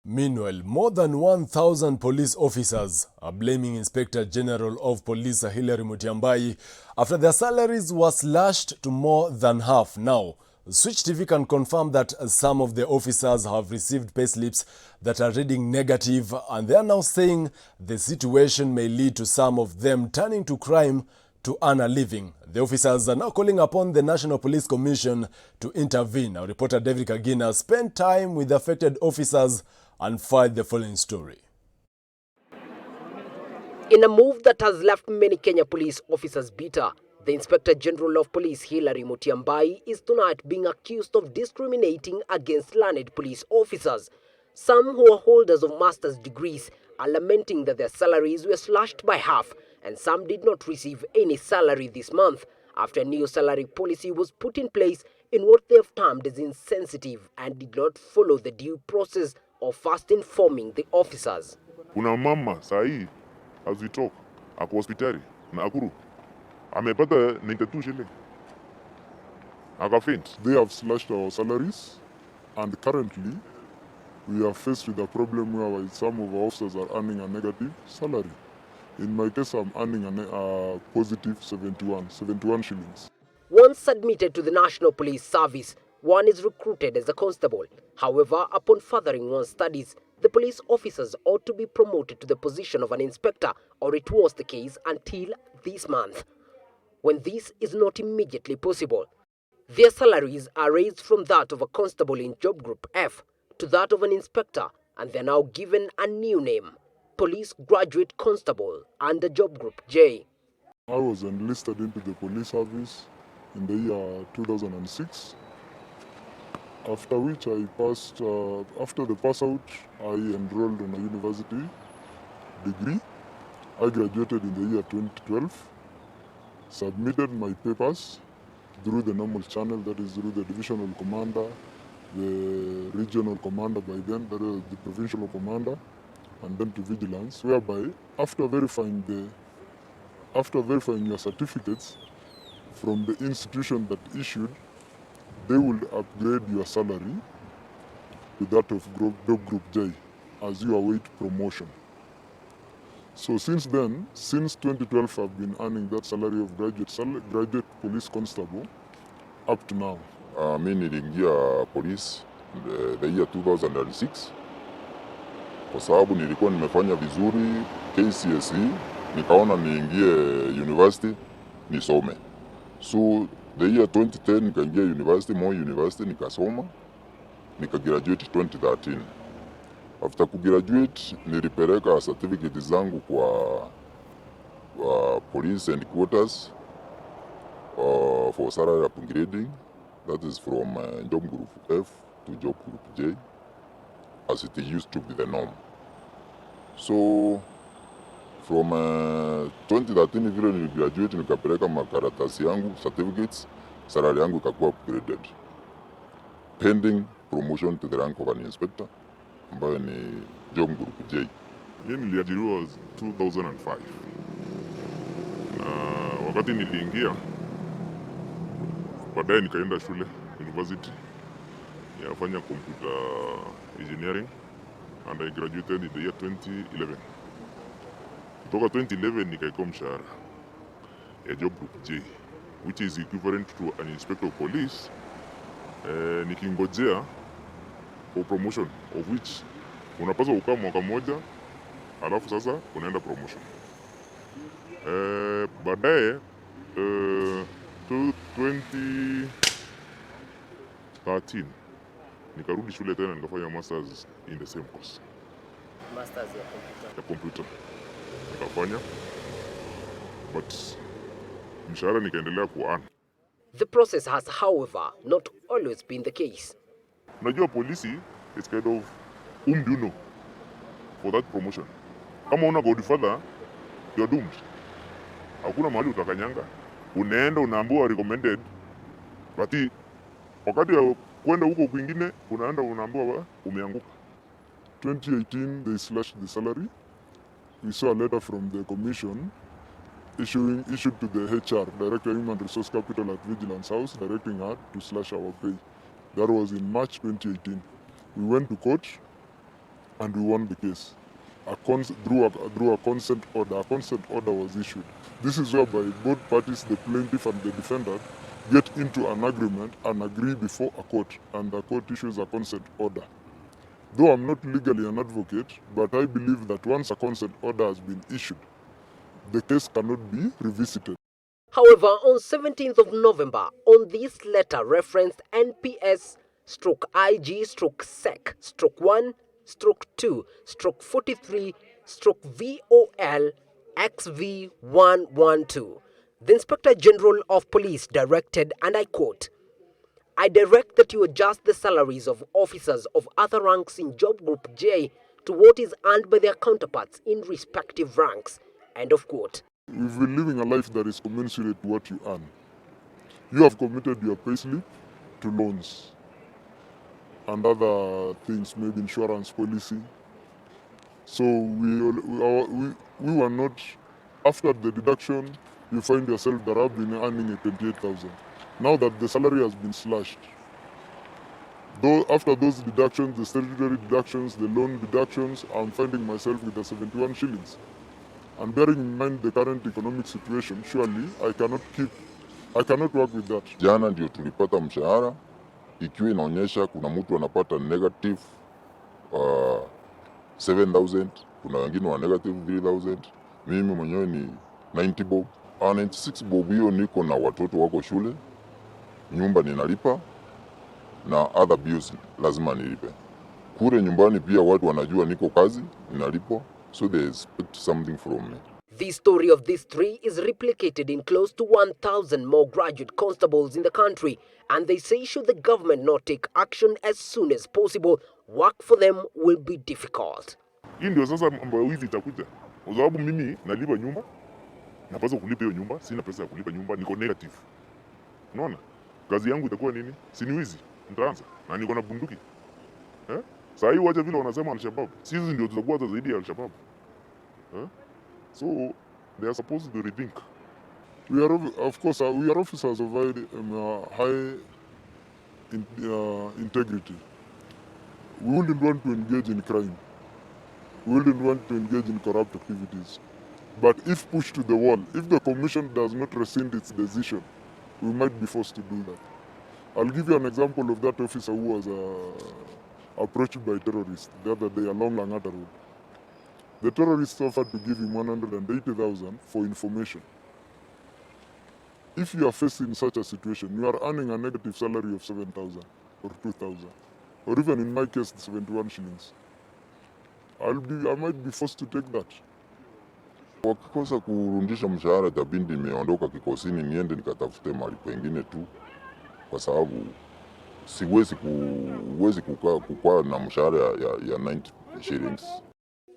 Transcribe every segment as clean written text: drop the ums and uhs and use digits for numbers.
Meanwhile, more than 1,000 police officers are blaming Inspector General of Police Hilary Mutyambai after their salaries were slashed to more than half. Now, Switch TV can confirm that some of the officers have received payslips that are reading negative, and they are now saying the situation may lead to some of them turning to crime to earn a living. The officers are now calling upon the National Police Commission to intervene. Our reporter David Kagina spent time with the affected officers and filed the following story. In a move that has left many Kenya police officers bitter, the Inspector General of Police Hilary Mutyambai is tonight being accused of discriminating against learned police officers. Some who are holders of master's degrees are lamenting that their salaries were slashed by half, and some did not receive any salary this month after a new salary policy was put in place in what they have termed as insensitive and did not follow the due process of first informing the officers. Kuna mama sahi as we talk ako hospitali na Nakuru amepata 92 shilling akafaint. They have slashed our salaries, and currently we are faced with a problem where some of our officers are earning a negative salary. In my case, I'm earning a positive 71 shillings. Once admitted to the National Police Service, one is recruited as a constable. However, upon furthering one's studies, the police officers ought to be promoted to the position of an inspector, or it was the case until this month, when this is not immediately possible. Their salaries are raised from that of a constable in Job Group F to that of an inspector, and they're now given a new name, Police Graduate Constable under Job Group J. I was enlisted into the police service in the year 2006, after which I passed, after the pass out, I enrolled on a university degree. I graduated in the year 2012, submitted my papers through the normal channel, that is through the divisional commander, the regional commander by then, that is the provincial commander, and then to vigilance, whereby after verifying your certificates from the institution that issued, they will upgrade your salary to that of Group J as you await promotion. So since then, since 2012, I've been earning that salary of graduate police constable up to now. Mi niliingia police the year 2006 kwa sababu nilikuwa nimefanya vizuri KCSE, nikaona niingie university nisome. So the year 2010 nikaingia university, Moi University, nikasoma, nikagraduate 2013. After kugraduate nilipeleka certificate zangu kwa police headquarters for salary upgrading, that is from Job Group F to Job Group J, as it used to be the norm. So from 2013 vile niligraduate, nikapeleka makaratasi yangu, certificates, salary yangu ikakuwa upgraded, pending promotion to the rank of an inspector ambayo ni Job Group J. Mimi niliajiriwa 2005 na wakati niliingia, baadaye nikaenda shule university yafanya computer engineering, and I graduated in the year 2011. Kutoka 2011 nikaikuwa mshahara ya Job Group J, which is equivalent to an inspector of police, nikingojea for promotion, of which unapaswa kukaa mwaka mmoja alafu sasa unaenda promotion. Baadaye 2013 nikarudi shule tena nikafanya masters in the same course. Masters ya computer nikafanya, but mshahara nikaendelea kuearn. The process has, however, not always been the case. Unajua polisi is kind of do you know for that promotion. Kama una godfather, you are doomed. Hakuna mahali utakanyanga, unaenda unaambiwa recommended, but wakati ya kwenda huko kwingine unaenda unaambiwa umeanguka. 2018 they slashed the salary. We saw a letter from the commission issued to the HR, Director of Human Resource Capital at Vigilance House, directing her to slash our pay. That was in March 2018. We went to court and we won the case. Through a consent order. A consent order was issued. This is whereby both parties, the plaintiff and the defendant, get into an agreement and agree before a court, and the court issues a consent order. Though I'm not legally an advocate, but I believe that once a consent order has been issued, the case cannot be revisited. However, on 17th of November, on this letter referenced NPS/IG/SEC/2/43/VOL/XV112, the Inspector General of Police directed, and I quote, "I direct that you adjust the salaries of officers of other ranks in Job Group J to what is earned by their counterparts in respective ranks." End of quote. We've been living a life that is commensurate to what you earn. You have committed your payslip to loans and other things, maybe insurance policy. So we were not, after the deduction, you find yourself that I've been earning a 28,000. Now that the salary has been slashed, though after those deductions, the statutory deductions, the loan deductions, I'm finding myself with the 71 shillings. And bearing in mind the current economic situation, surely I cannot work with that. Jana ndio tulipata mshahara ikiwa inaonyesha kuna mtu anapata negative 7,000, kuna wengine wa negative 3,000. Mimi mwenyewe ni 90 bob. 96 bob hiyo niko na watoto wako shule, nyumba ninalipa na other bills lazima nilipe. Kule nyumbani pia watu wanajua niko kazi, ninalipo, so they expect something from me. The story of these three is replicated in close to 1,000 more graduate constables in the country, and they say should the government not take action as soon as possible, work for them will be difficult. Hii ndio sasa mambo ya wizi itakuja. Kwa sababu mimi nalipa nyumba, napaswa kulipa hiyo nyumba, sina pesa ya kulipa nyumba, niko negative. Unaona? Kazi yangu itakuwa nini? Si ni wizi. Nitaanza. Na niko na bunduki. Sasa hii wacha vile wanasema Al-Shabaab. Sisi ndio tutakuwa zaidi ya Al-Shabaab. So they are supposed to rethink. We are officers of high integrity. We wouldn't want to engage in crime. We wouldn't want to engage in corrupt activities. But if pushed to the wall, if the commission does not rescind its decision, we might be forced to do that. I'll give you an example of that officer who was approached by terrorists the other day along Langata Road. The terrorists offered to give him 180,000 for information. If you are facing such a situation, you are earning a negative salary of 7,000 or 2,000, or even in my case, 71 shillings. I might be forced to take that. Wakikosa kurudisha mshahara tabindi nimeondoka kikosini niende nikatafute mahali pengine tu, kwa sababu siwezi kukaa na mshahara ya 90 shillings.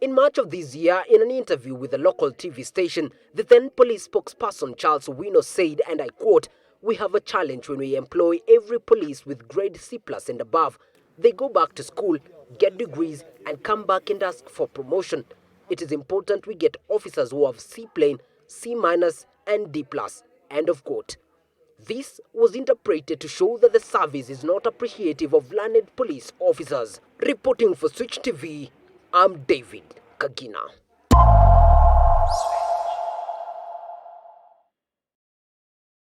In March of this year, in an interview with a local TV station, the then police spokesperson Charles Wino said, and I quote, "We have a challenge when we employ every police with grade C+ and above. They go back to school, get degrees, and come back and ask for promotion. It is important we get officers who have C+, C-, and D+. End of quote. This was interpreted to show that the service is not appreciative of learned police officers. Reporting for Switch TV, I'm David Kagina.